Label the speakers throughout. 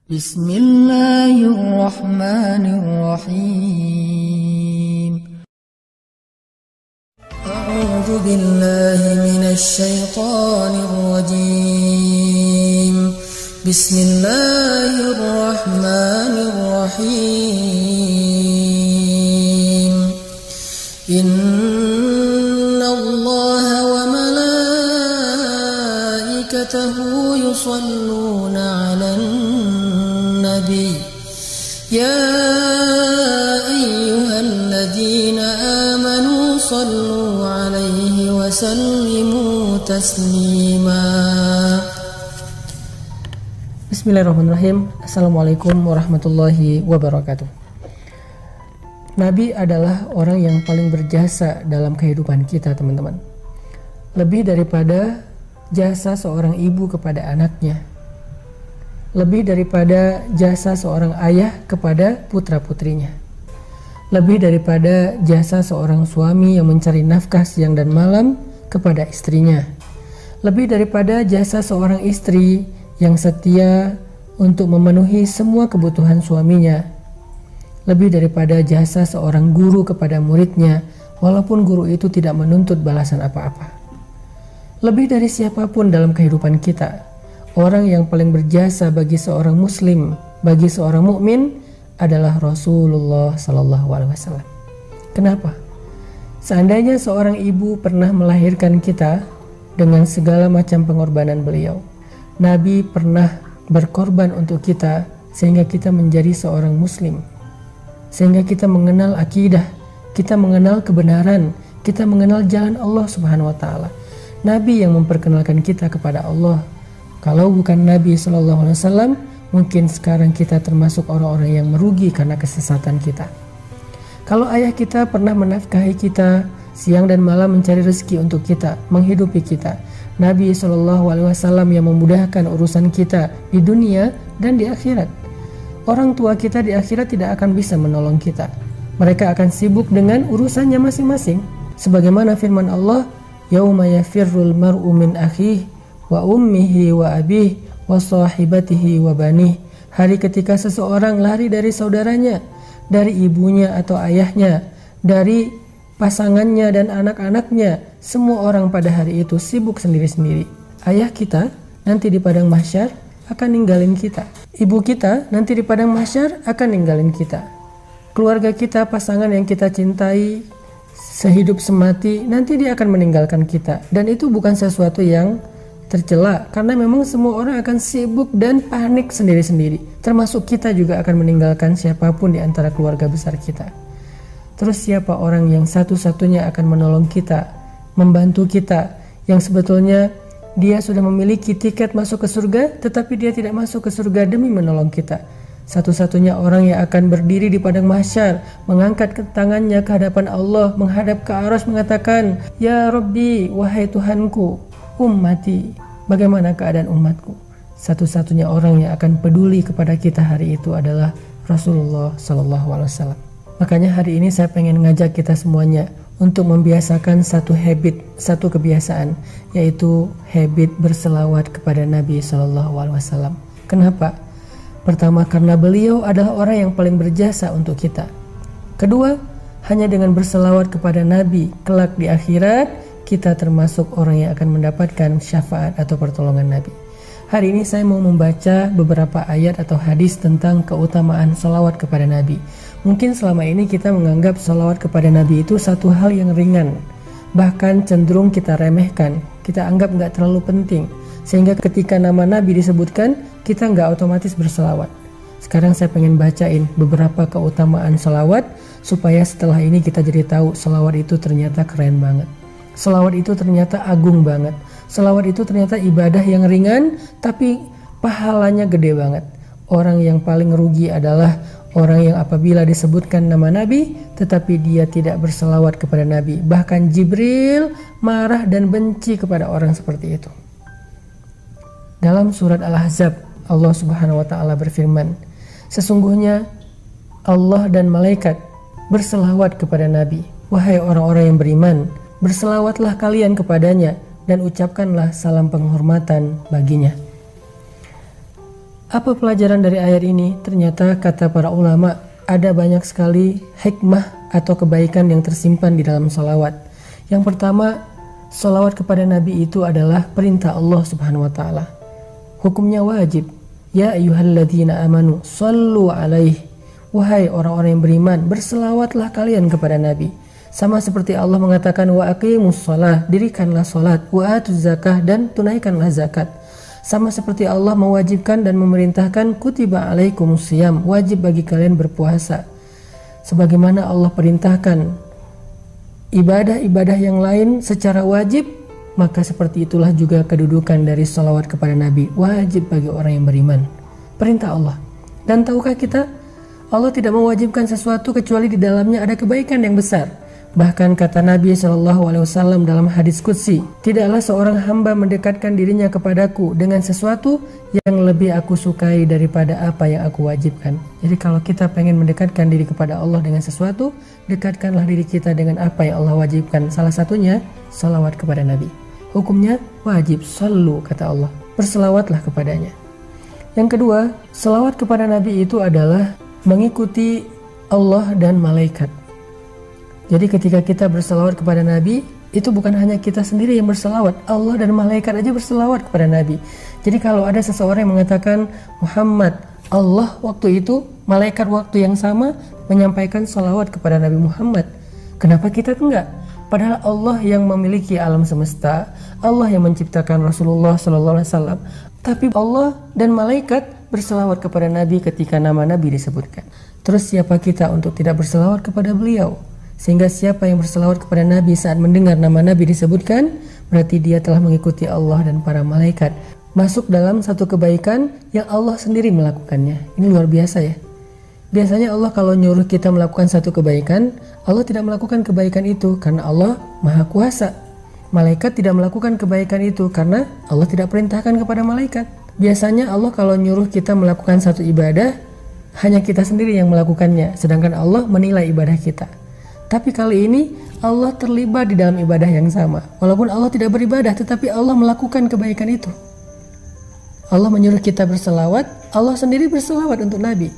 Speaker 1: Bismillahirrahmanirrahim. A'udzu billahi minasy syaithanir rajim. Bismillahirrahmanirrahim. Innallaha wa malaikatahu yusholluna 'alan nabi. Ya ayyuhalladzina amanu shallu 'alaihi wa sallimu taslima.
Speaker 2: Bismillahirrahmanirrahim. Assalamualaikum warahmatullahi wabarakatuh. Nabi adalah orang yang paling berjasa dalam kehidupan kita, teman-teman. Lebih daripada jasa seorang ibu kepada anaknya, lebih daripada jasa seorang ayah kepada putra-putrinya, lebih daripada jasa seorang suami yang mencari nafkah siang dan malam kepada istrinya, lebih daripada jasa seorang istri yang setia untuk memenuhi semua kebutuhan suaminya, lebih daripada jasa seorang guru kepada muridnya walaupun guru itu tidak menuntut balasan apa-apa. Lebih dari siapapun dalam kehidupan kita, orang yang paling berjasa bagi seorang muslim, bagi seorang mukmin adalah Rasulullah Sallallahu Alaihi Wasallam. Kenapa? Seandainya seorang ibu pernah melahirkan kita dengan segala macam pengorbanan beliau, Nabi pernah berkorban untuk kita sehingga kita menjadi seorang muslim, sehingga kita mengenal akidah, kita mengenal kebenaran, kita mengenal jalan Allah Subhanahu wa taala. Nabi yang memperkenalkan kita kepada Allah. Kalau bukan Nabi Sallallahu Alaihi Wasallam, mungkin sekarang kita termasuk orang-orang yang merugi karena kesesatan kita. Kalau ayah kita pernah menafkahi kita siang dan malam mencari rezeki untuk kita, menghidupi kita, Nabi Sallallahu Alaihi Wasallam yang memudahkan urusan kita di dunia dan di akhirat. Orang tua kita di akhirat tidak akan bisa menolong kita. Mereka akan sibuk dengan urusannya masing-masing. Sebagaimana firman Allah, Yauma yafirrul mar'u min akhihi wa ummihi wa abihi wa sahibatihi wa banih. Hari ketika seseorang lari dari saudaranya, dari ibunya atau ayahnya, dari pasangannya dan anak-anaknya. Semua orang pada hari itu sibuk sendiri-sendiri. Ayah kita nanti di padang mahsyar akan ninggalin kita. Ibu kita nanti di padang mahsyar akan ninggalin kita. Keluarga kita, pasangan yang kita cintai sehidup semati, nanti dia akan meninggalkan kita. Dan itu bukan sesuatu yang tercela, karena memang semua orang akan sibuk dan panik sendiri-sendiri. Termasuk kita juga akan meninggalkan siapapun di antara keluarga besar kita. Terus siapa orang yang satu-satunya akan menolong kita, membantu kita, yang sebetulnya dia sudah memiliki tiket masuk ke surga, tetapi dia tidak masuk ke surga demi menolong kita? Satu-satunya orang yang akan berdiri di padang mahsyar, mengangkat tangannya ke hadapan Allah, menghadap ke arsy mengatakan, Ya Rabbi, wahai Tuhanku, ummati, bagaimana keadaan umatku? Satu-satunya orang yang akan peduli kepada kita hari itu adalah Rasulullah Sallallahu Alaihi Wasallam. Makanya hari ini saya pengen ngajak kita semuanya untuk membiasakan satu habit, satu kebiasaan, yaitu habit berselawat kepada Nabi Sallallahu Alaihi Wasallam. Kenapa? Pertama, karena beliau adalah orang yang paling berjasa untuk kita. Kedua, hanya dengan berselawat kepada Nabi, kelak di akhirat, kita termasuk orang yang akan mendapatkan syafaat atau pertolongan Nabi. Hari ini saya mau membaca beberapa ayat atau hadis tentang keutamaan salawat kepada Nabi. Mungkin selama ini kita menganggap salawat kepada Nabi itu satu hal yang ringan, bahkan cenderung kita remehkan, kita anggap nggak terlalu penting, sehingga ketika nama Nabi disebutkan, kita nggak otomatis berselawat. Sekarang saya pengen bacain beberapa keutamaan salawat, supaya setelah ini kita jadi tahu salawat itu ternyata keren banget. Salawat itu ternyata agung banget. Salawat itu ternyata ibadah yang ringan, tapi pahalanya gede banget. Orang yang paling rugi adalah orang yang apabila disebutkan nama Nabi, tetapi dia tidak berselawat kepada Nabi. Bahkan Jibril marah dan benci kepada orang seperti itu. Dalam surat Al-Ahzab, Allah Subhanahu wa taala berfirman, sesungguhnya Allah dan malaikat berselawat kepada Nabi. Wahai orang-orang yang beriman, berselawatlah kalian kepadanya dan ucapkanlah salam penghormatan baginya. Apa pelajaran dari ayat ini? Ternyata kata para ulama ada banyak sekali hikmah atau kebaikan yang tersimpan di dalam sholawat. Yang pertama, sholawat kepada Nabi itu adalah perintah Allah Subhanahu wa Ta'ala. Hukumnya wajib. Ya ayyuhalladzina amanu shallu alaihi. Wahai orang-orang yang beriman, berselawatlah kalian kepada Nabi. Sama seperti Allah mengatakan wa aqimus shalah, dirikanlah salat, wa atuz zakah, dan tunaikanlah zakat. Sama seperti Allah mewajibkan dan memerintahkan kutiba alaikumus shiyam, wajib bagi kalian berpuasa. Sebagaimana Allah perintahkan ibadah-ibadah yang lain secara wajib, maka seperti itulah juga kedudukan dari sholawat kepada Nabi, wajib bagi orang yang beriman. Perintah Allah. Dan tahukah kita, Allah tidak mewajibkan sesuatu kecuali di dalamnya ada kebaikan yang besar. Bahkan kata Nabi SAW dalam hadis qudsi, tidaklah seorang hamba mendekatkan dirinya kepadaku dengan sesuatu yang lebih aku sukai daripada apa yang aku wajibkan. Jadi kalau kita pengen mendekatkan diri kepada Allah dengan sesuatu, dekatkanlah diri kita dengan apa yang Allah wajibkan. Salah satunya, salawat kepada Nabi. Hukumnya wajib, sallu kata Allah, berselawatlah kepadanya. Yang kedua, salawat kepada Nabi itu adalah mengikuti Allah dan malaikat. Jadi ketika kita berselawat kepada Nabi, itu bukan hanya kita sendiri yang berselawat, Allah dan malaikat aja berselawat kepada Nabi. Jadi kalau ada seseorang yang mengatakan Muhammad, Allah waktu itu, malaikat waktu yang sama menyampaikan salawat kepada Nabi Muhammad. Kenapa kita enggak? Padahal Allah yang memiliki alam semesta, Allah yang menciptakan Rasulullah SAW. Tapi Allah dan malaikat berselawat kepada Nabi ketika nama Nabi disebutkan. Terus siapa kita untuk tidak berselawat kepada beliau? Sehingga siapa yang berselawat kepada Nabi saat mendengar nama Nabi disebutkan, berarti dia telah mengikuti Allah dan para malaikat. Masuk dalam satu kebaikan yang Allah sendiri melakukannya. Ini luar biasa ya. Biasanya Allah kalau nyuruh kita melakukan satu kebaikan, Allah tidak melakukan kebaikan itu karena Allah Maha Kuasa. Malaikat tidak melakukan kebaikan itu karena Allah tidak perintahkan kepada malaikat. Biasanya Allah kalau nyuruh kita melakukan satu ibadah, hanya kita sendiri yang melakukannya, sedangkan Allah menilai ibadah kita. Tapi kali ini Allah terlibat di dalam ibadah yang sama. Walaupun Allah tidak beribadah, tetapi Allah melakukan kebaikan itu. Allah menyuruh kita berselawat, Allah sendiri berselawat untuk Nabi.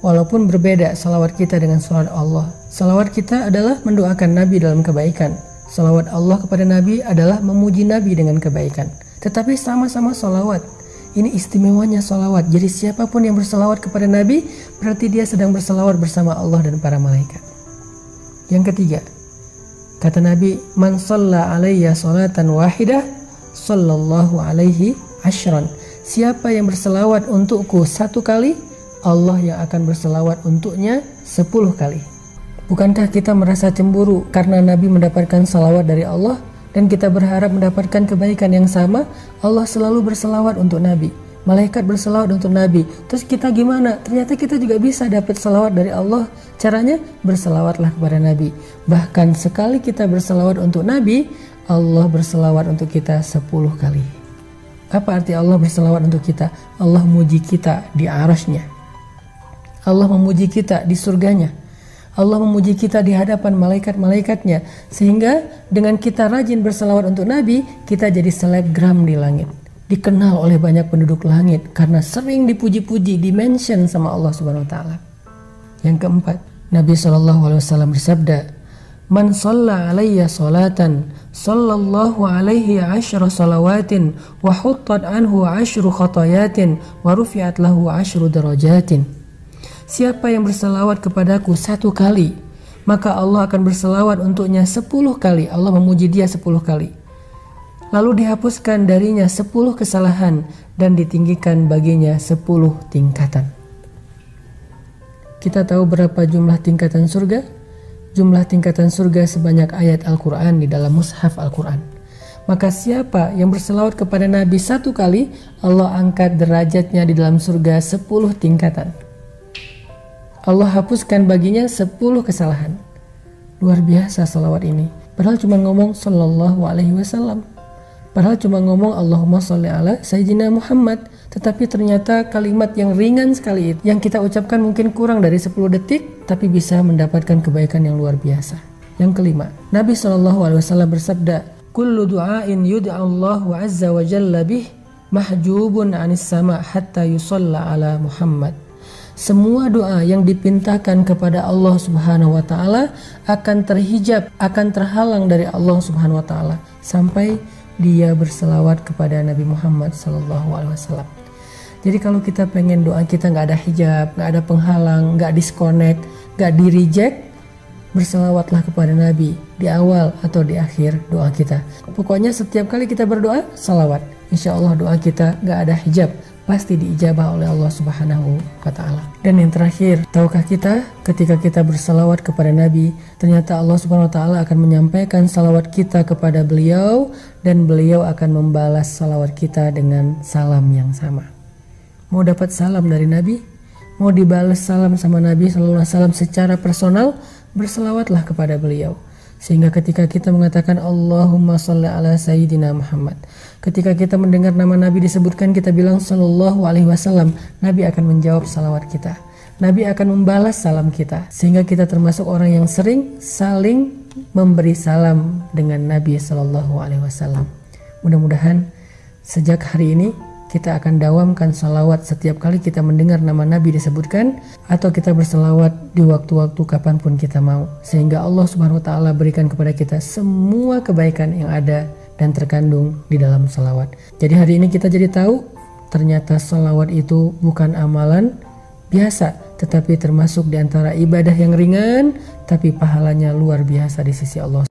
Speaker 2: Walaupun berbeda selawat kita dengan selawat Allah. Selawat kita adalah mendoakan Nabi dalam kebaikan. Selawat Allah kepada Nabi adalah memuji Nabi dengan kebaikan. Tetapi sama-sama selawat. Ini istimewanya selawat. Jadi siapapun yang berselawat kepada Nabi, berarti dia sedang berselawat bersama Allah dan para malaikat. Yang ketiga, kata Nabi, man shalla alayya salatan wahidah, sallallahu alaihi ashran. Siapa yang berselawat untukku satu kali, Allah yang akan berselawat untuknya 10 kali. Bukankah kita merasa cemburu karena Nabi mendapatkan salawat dari Allah dan kita berharap mendapatkan kebaikan yang sama? Allah selalu berselawat untuk Nabi, malaikat berselawat untuk Nabi. Terus kita gimana? Ternyata kita juga bisa dapat salawat dari Allah. Caranya berselawatlah kepada Nabi. Bahkan sekali kita berselawat untuk Nabi, Allah berselawat untuk kita 10 kali. Apa arti Allah berselawat untuk kita? Allah memuji kita di arasy-Nya. Allah memuji kita di surganya. Allah memuji kita di hadapan malaikat-malaikatnya. Sehingga dengan kita rajin berselawat untuk Nabi, kita jadi selebgram di langit. Dikenal oleh banyak penduduk langit karena sering dipuji-puji, dimention sama Allah Subhanahu wa Ta'ala. Yang keempat, Nabi SAW bersabda, man shalla alayya salatan sallallahu alaihi 10 salawatin wa huttat anhu 10 khatayatin wa rufi'at lahu 10 darajatin. Siapa yang berselawat kepadaku 1 kali, maka Allah akan berselawat untuknya 10 kali. Allah memuji dia 10 kali. Lalu dihapuskan darinya 10 kesalahan dan ditinggikan baginya 10 tingkatan. Kita tahu berapa jumlah tingkatan surga? Jumlah tingkatan surga sebanyak ayat Al-Quran di dalam mushaf Al-Quran. Maka siapa yang berselawat kepada Nabi 1 kali, Allah angkat derajatnya di dalam surga 10 tingkatan. Allah hapuskan baginya 10 kesalahan. Luar biasa salawat ini. Padahal cuma ngomong sallallahu alaihi wasallam. Padahal cuma ngomong Allahumma sholli ala Sayyidina Muhammad. Tetapi ternyata kalimat yang ringan sekali itu, yang kita ucapkan mungkin kurang dari 10 detik, tapi bisa mendapatkan kebaikan yang luar biasa. Yang kelima, Nabi SAW bersabda, kullu du'ain yud'allahu azza wa jalla bih mahjubun 'anis sama hatta yusalla ala Muhammad. Semua doa yang dipintakan kepada Allah Subhanahu wa taala akan terhijab, akan terhalang dari Allah Subhanahu wa taala sampai dia berselawat kepada Nabi Muhammad sallallahu alaihi wasallam. Jadi kalau kita pengen doa kita nggak ada hijab, nggak ada penghalang, nggak disconnect, nggak di reject, berselawatlah kepada Nabi di awal atau di akhir doa kita. Pokoknya setiap kali kita berdoa, salawat. Insya Allah doa kita nggak ada hijab, pasti diijabah oleh Allah Subhanahu wa ta'ala. Dan yang terakhir, tahukah kita ketika kita bersalawat kepada Nabi, ternyata Allah Subhanahu wa ta'ala akan menyampaikan salawat kita kepada beliau dan beliau akan membalas salawat kita dengan salam yang sama. Mau dapat salam dari Nabi? Mau dibalas salam sama Nabi sallallahu alaihi wasallam secara personal? Berselawatlah kepada beliau. Sehingga ketika kita mengatakan Allahumma sholli ala Sayyidina Muhammad, ketika kita mendengar nama Nabi disebutkan, kita bilang sallallahu alaihi wasallam, Nabi akan menjawab salawat kita. Nabi akan membalas salam kita. Sehingga kita termasuk orang yang sering saling memberi salam dengan Nabi sallallahu alaihi wasallam. Mudah-mudahan sejak hari ini kita akan dawamkan salawat setiap kali kita mendengar nama Nabi disebutkan, atau kita bersalawat di waktu-waktu kapanpun kita mau, sehingga Allah Subhanahu wa ta'ala berikan kepada kita semua kebaikan yang ada dan terkandung di dalam salawat. Jadi hari ini kita jadi tahu ternyata salawat itu bukan amalan biasa, tetapi termasuk di antara ibadah yang ringan tapi pahalanya luar biasa di sisi Allah